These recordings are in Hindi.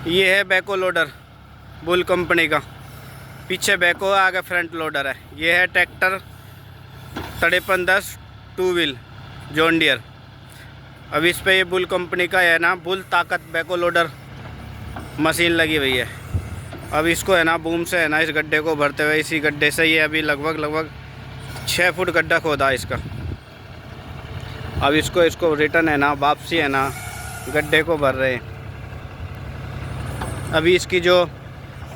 ये है बैको लोडर बुल कंपनी का। पीछे बैको है, आगे फ्रंट लोडर है। ये है tractor 5310 two wheel John Deere. अब इस पे ये बुल कंपनी का है ना, बुल ताकत बैको लोडर मशीन लगी हुई है। अब इसको है ना बूम से है ना इस गड्ढे को भरते हुए, इसी गड्ढे से ये अभी लगभग 6 फुट गड्ढा खोदा है इसका। अब इसको रिटर्न है ना वापसी है ना गड्ढे को भर रहे हैं। अभी इसकी जो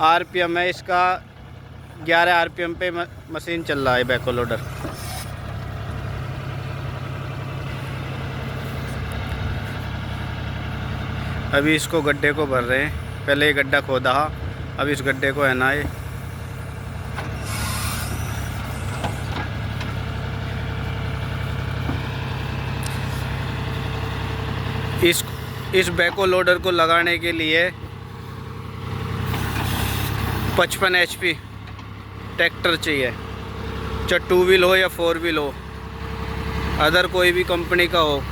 आरपीएम है इसका 11 आरपीएम पे मशीन चल रहा है बैको लोडर। अभी इसको गड्ढे को भर रहे हैं। पहले ये गड्ढा खोदा, अब इस गड्ढे को है ना ये इस बैको लोडर को लगाने के लिए 55 HP ट्रैक्टर चाहिए, चाहे टू व्हील हो या फोर व्हील हो, अदर कोई भी कंपनी का हो।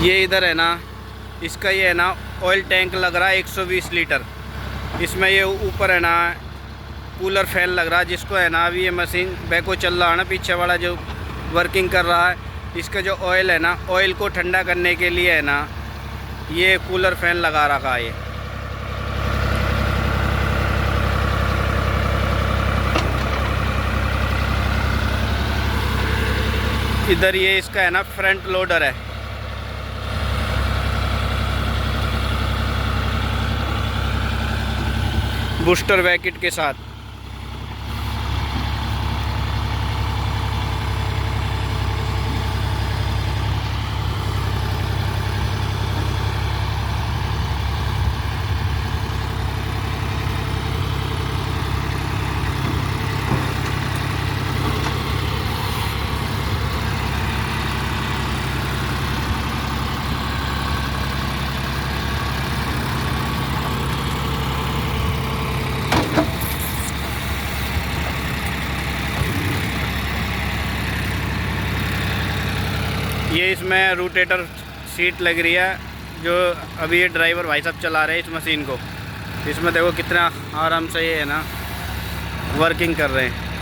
ये इधर है ना इसका ये है ना ऑयल टैंक लग रहा है 120 लीटर। इसमें ये ऊपर है ना कूलर फैन लग रहा है, जिसको है ना अभी ये मशीन बैको चल रहा है ना, पीछे वाला जो वर्किंग कर रहा है, इसका जो ऑयल है ना, ऑयल को ठंडा करने के लिए है ना ये कूलर फैन लगा रखा है। ये इधर ये इसका है ना फ्रंट लोडर है। बूस्टर वैकेट के साथ। ये इसमें रोटेटर सीट लग रही है, जो अभी ये ड्राइवर भाई साहब चला रहे हैं इस मशीन को। इसमें देखो कितना आराम से ये है ना वर्किंग कर रहे हैं।